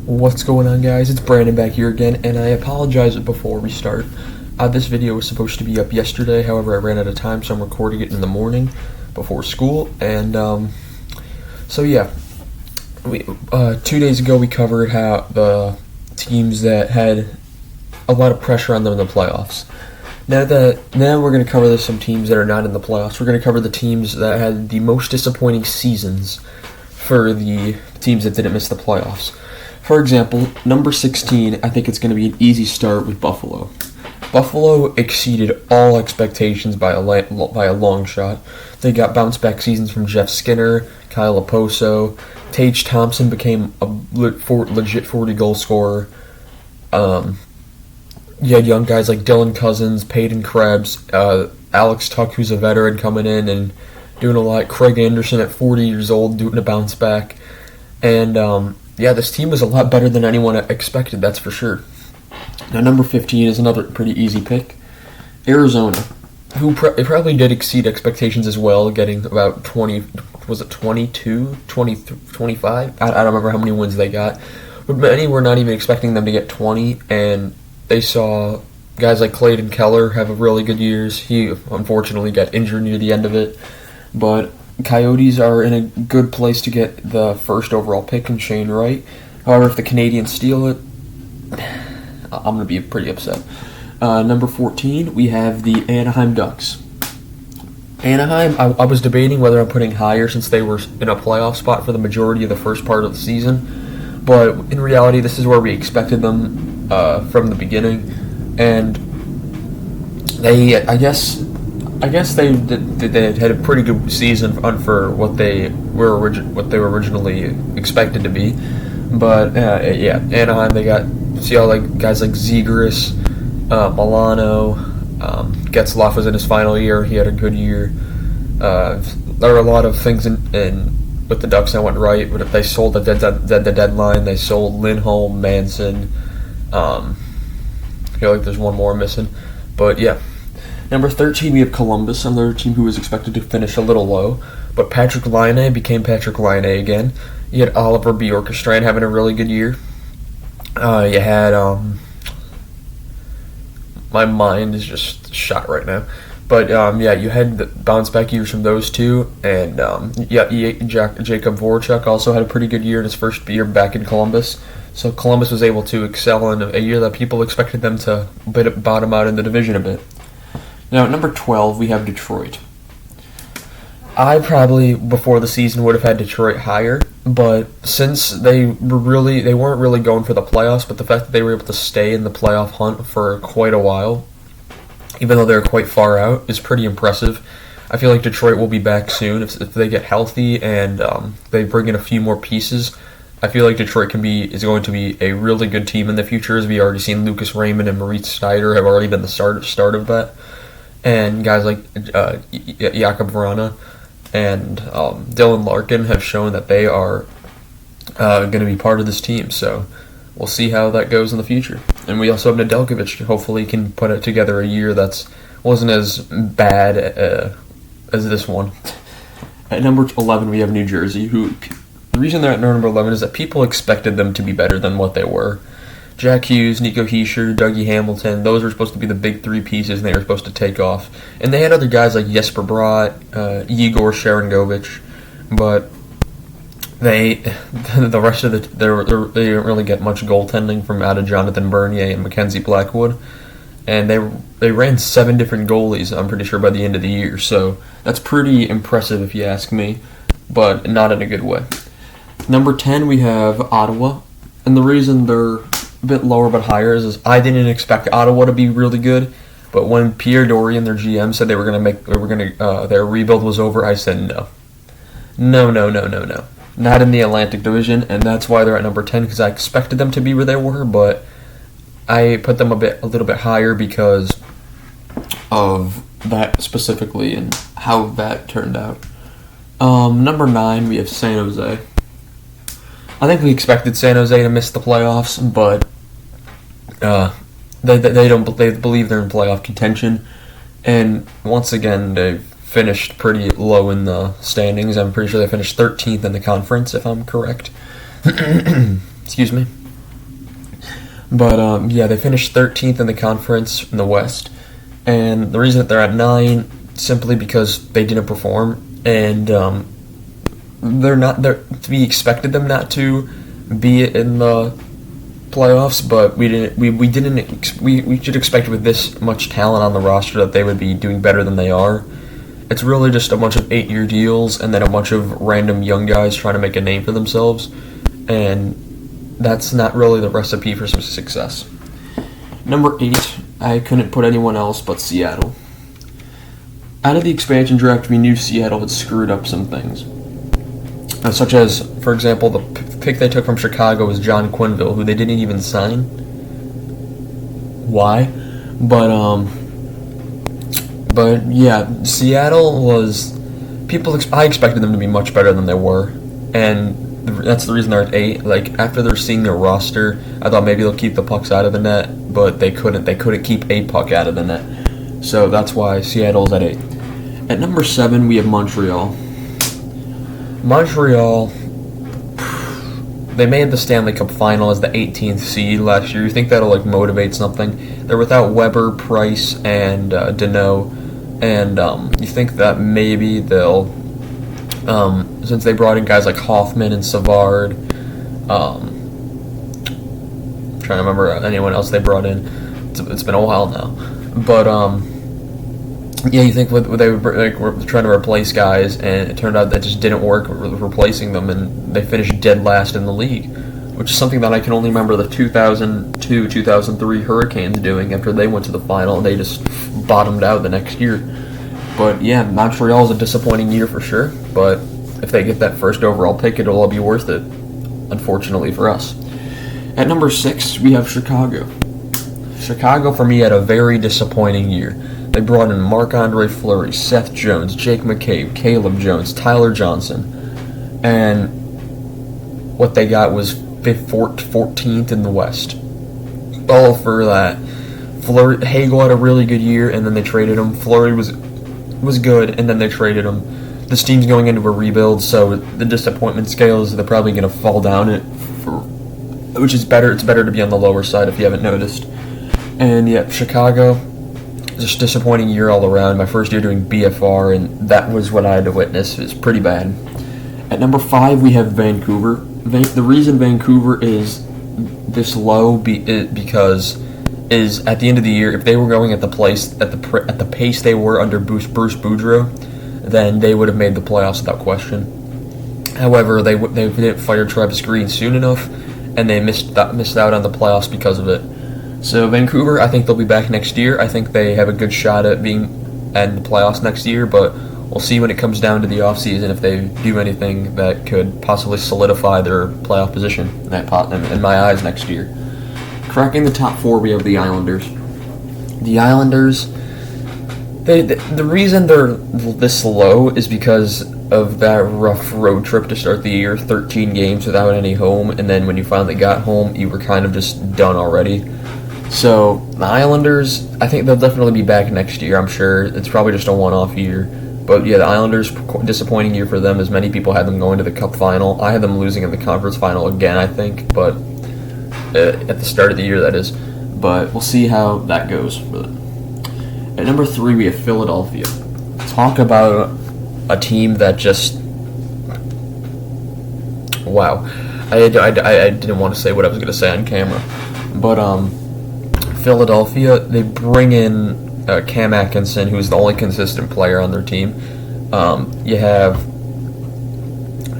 What's going on, guys? It's Brandon back here again, and I apologize before we start. This video was supposed to be up yesterday, however I ran out of time, so I'm recording it in the morning before school. And we 2 days ago we covered how the teams that had a lot of pressure on them in the playoffs. Now we're going to cover some teams that are not in the playoffs. We're going to cover the teams that had the most disappointing seasons for the teams that didn't miss the playoffs. For example, number 16, I think it's going to be an easy start with Buffalo. Buffalo exceeded all expectations by a long shot. They got bounce-back seasons from Jeff Skinner, Kyle Oposo. Tage Thompson became a legit 40-goal scorer. You had young guys like Dylan Cousins, Peyton Krebs, Alex Tuck, who's a veteran, coming in and doing a lot. Craig Anderson at 40 years old doing a bounce back. And this team was a lot better than anyone expected, that's for sure. Now, number 15 is another pretty easy pick. Arizona, who probably did exceed expectations as well, getting about 22, 25? I don't remember how many wins they got. But many were not even expecting them to get 20, and they saw guys like Clayton Keller have a really good years. He unfortunately got injured near the end of it. But Coyotes are in a good place to get the first overall pick in Shane Wright. However, if the Canadiens steal it, I'm going to be pretty upset. Number 14, we have the Anaheim Ducks. Anaheim, I was debating whether I'm putting higher since they were in a playoff spot for the majority of the first part of the season. But in reality, this is where we expected them from the beginning. And I guess they had a pretty good season for what they were originally expected to be. But Anaheim, they got guys like Zegras, Milano, Getzlaf was in his final year. He had a good year. There were a lot of things with the Ducks that went right, but if they sold at the deadline, they sold Lindholm, Manson. I feel like there's one more missing, but yeah. Number 13, we have Columbus, another team who was expected to finish a little low, but Patrick Laine became Patrick Laine again. You had Oliver Bjorkstrand having a really good year. You had my mind is just shot right now, but you had the bounce back years from those two, and Jacob Voracek also had a pretty good year in his first year back in Columbus. So Columbus was able to excel in a year that people expected them to bottom out in the division a bit. Now, at number 12, we have Detroit. I probably, before the season, would have had Detroit higher, but since they weren't really going for the playoffs, but the fact that they were able to stay in the playoff hunt for quite a while, even though they're quite far out, is pretty impressive. I feel like Detroit will be back soon if they get healthy and they bring in a few more pieces. I feel like Detroit is going to be a really good team in the future, as we already seen Lucas Raymond and Maurice Snyder have already been the start of that. And guys like Jakob Vrana and Dylan Larkin have shown that they are going to be part of this team. So we'll see how that goes in the future. And we also have Nedeljkovic. Hopefully can put it together a year that wasn't as bad as this one. At number 11, we have New Jersey, who the reason they're at number 11 is that people expected them to be better than what they were. Jack Hughes, Nico Hischier, Dougie Hamilton, those were supposed to be the big three pieces, and they were supposed to take off. And they had other guys like Jesper Bratt, Igor Sharangovich, but they didn't really get much goaltending from out of Jonathan Bernier and Mackenzie Blackwood. And they ran 7 different goalies, I'm pretty sure, by the end of the year. So that's pretty impressive if you ask me, but not in a good way. Number 10, we have Ottawa. And the reason they're a bit lower but higher is I didn't expect Ottawa to be really good, but when Pierre Dorian, their GM, said their rebuild was over, I said no, not in the Atlantic Division, and that's why they're at number 10, because I expected them to be where they were, but I put them a little bit higher because of that specifically and how that turned out. Number 9, we have San Jose. I think we expected San Jose to miss the playoffs, but they believe they're in playoff contention, and once again they finished pretty low in the standings. I'm pretty sure they finished 13th in the conference, if I'm correct. Excuse me. But yeah, they finished 13th in the conference in the West, and the reason that they're at 9 simply because they didn't perform, and we expected them not to be in the playoffs, but we should expect with this much talent on the roster that they would be doing better than they are. It's really just a bunch of 8-year deals and then a bunch of random young guys trying to make a name for themselves, and that's not really the recipe for some success. Number 8, I couldn't put anyone else but Seattle. Out of the expansion draft, we knew Seattle had screwed up some things. Such as, for example, the pick they took from Chicago was John Quenneville, who they didn't even sign. Why? But yeah, Seattle was I expected them to be much better than they were, and that's the reason they're at 8. Like, after they're seeing their roster, I thought maybe they'll keep the pucks out of the net, but they couldn't. They couldn't keep a puck out of the net, so that's why Seattle's at 8. At number 7, we have Montreal. Montreal, they made the Stanley Cup final as the 18th seed last year. You think that'll motivate something? They're without Weber, Price, and Deneau, and you think that maybe they'll, since they brought in guys like Hoffman and Savard, I'm trying to remember anyone else they brought in. It's been a while now, but yeah, you think they were trying to replace guys, and it turned out that just didn't work replacing them, and they finished dead last in the league, which is something that I can only remember the 2002-2003 Hurricanes doing after they went to the final, and they just bottomed out the next year. But yeah, Montreal is a disappointing year for sure, but if they get that first overall pick, it'll all be worth it, unfortunately for us. At number 6, we have Chicago. Chicago, for me, had a very disappointing year. They brought in Marc-Andre Fleury, Seth Jones, Jake McCabe, Caleb Jones, Tyler Johnson, and what they got was 14th in the West. All for that. Hagel had a really good year, and then they traded him. Fleury was good, and then they traded him. This team's going into a rebuild, so the disappointment scale is they're probably going to fall down which is better. It's better to be on the lower side if you haven't noticed. And yeah, Chicago, just disappointing year all around. My first year doing BFR, and that was what I had to witness. It's pretty bad. At number 5, we have Vancouver. The reason Vancouver is this low because at the end of the year, if they were going at the pace they were under Bruce Boudreau, then they would have made the playoffs without question. However, they didn't fire Travis Green soon enough, and they missed out on the playoffs because of it. So Vancouver, I think they'll be back next year. I think they have a good shot at being in the playoffs next year, but we'll see when it comes down to the offseason if they do anything that could possibly solidify their playoff position in my eyes next year. Cracking the top 4, we have the Islanders. The Islanders, the reason they're this low is because of that rough road trip to start the year, 13 games without any home, and then when you finally got home, you were kind of just done already. So, the Islanders, I think they'll definitely be back next year, I'm sure. It's probably just a one-off year. But yeah, the Islanders, disappointing year for them, as many people had them going to the Cup final. I had them losing in the conference final again, I think, but at the start of the year, that is. But we'll see how that goes. At number 3, we have Philadelphia. Talk about a team that just... Wow. I didn't want to say what I was going to say on camera. But, Philadelphia, they bring in Cam Atkinson, who's the only consistent player on their team. You have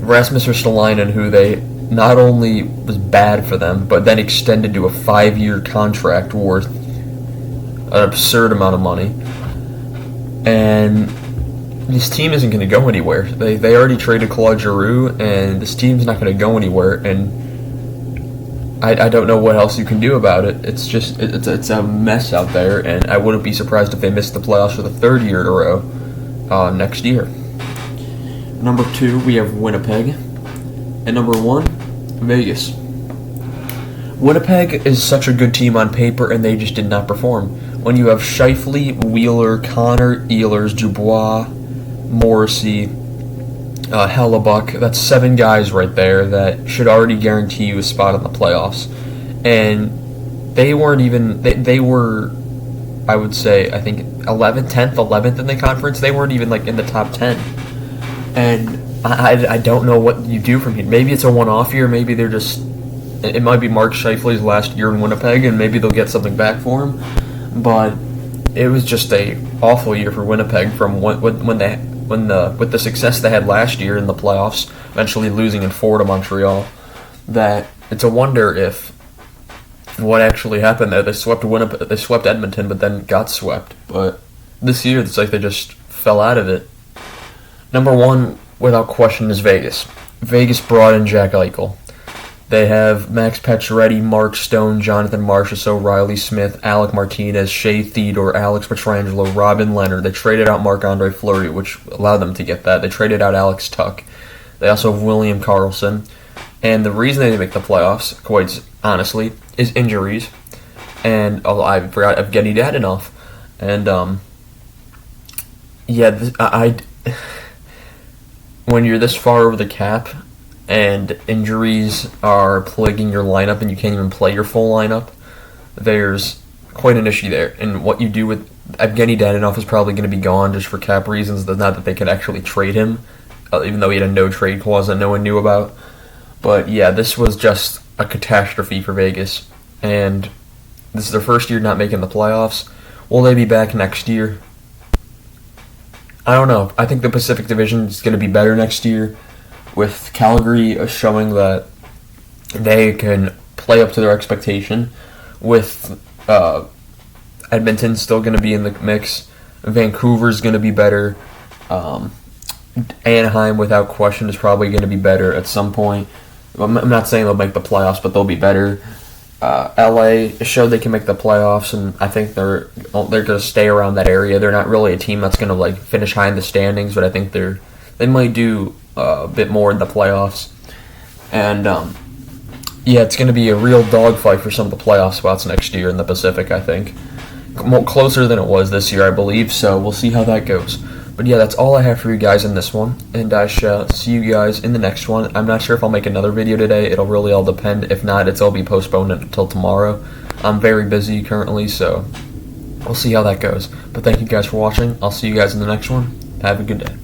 Rasmus Ristolainen, who they not only was bad for them, but then extended to a 5-year contract worth an absurd amount of money. And this team isn't going to go anywhere. They already traded Claude Giroux, and this team's not going to go anywhere. And I don't know what else you can do about it. It's just it's a mess out there, and I wouldn't be surprised if they missed the playoffs for the 3rd year in a row next year. Number 2, we have Winnipeg. And number 1, Vegas. Winnipeg is such a good team on paper, and they just did not perform. When you have Scheifele, Wheeler, Connor, Ehlers, Dubois, Morrissey, Hellebuck, that's 7 guys right there that should already guarantee you a spot in the playoffs. And they weren't even they were, I would say, I think 11th, 10th, 11th in the conference. They weren't even like in the top 10. And I don't know what you do from here. Maybe it's a one-off year. Maybe they're just, it might be Mark Scheifele's last year in Winnipeg, and maybe they'll get something back for him. But it was just a awful year for Winnipeg from with the success they had last year in the playoffs, eventually losing in 4 to Montreal. That it's a wonder if what actually happened there. They swept Edmonton, but then got swept. But this year, it's like they just fell out of it. Number 1, without question, is Vegas. Vegas brought in Jack Eichel. They have Max Pacioretty, Mark Stone, Jonathan Marchessault, Riley Smith, Alec Martinez, Shea Theodore, Alex Pietrangelo, Robin Leonard. They traded out Marc-Andre Fleury, which allowed them to get that. They traded out Alex Tuch. They also have William Karlsson. And the reason they didn't make the playoffs, quite honestly, is injuries. And I forgot Evgeny Dadonov. And, when you're this far over the cap and injuries are plaguing your lineup and you can't even play your full lineup, there's quite an issue there. And what you do with Evgeny Dadonov is probably going to be gone just for cap reasons. Not that they could actually trade him, even though he had a no-trade clause that no one knew about. But yeah, this was just a catastrophe for Vegas. And this is their first year not making the playoffs. Will they be back next year? I don't know. I think the Pacific Division is going to be better next year, with Calgary showing that they can play up to their expectation, with Edmonton still going to be in the mix. Vancouver's going to be better. Anaheim, without question, is probably going to be better at some point. I'm not saying they'll make the playoffs, but they'll be better. LA showed they can make the playoffs, and I think they're going to stay around that area. They're not really a team that's going to finish high in the standings, but I think they might do a bit more in the playoffs. And it's going to be a real dogfight for some of the playoff spots next year in the Pacific. I think more closer than it was this year, I believe. So we'll see how that goes. But yeah, that's all I have for you guys in this one, and I shall see you guys in the next one. I'm not sure if I'll make another video today. It'll really all depend. If not, it'll be postponed until tomorrow. I'm very busy currently, so we'll see how that goes. But thank you guys for watching. I'll see you guys in the next one. Have a good day.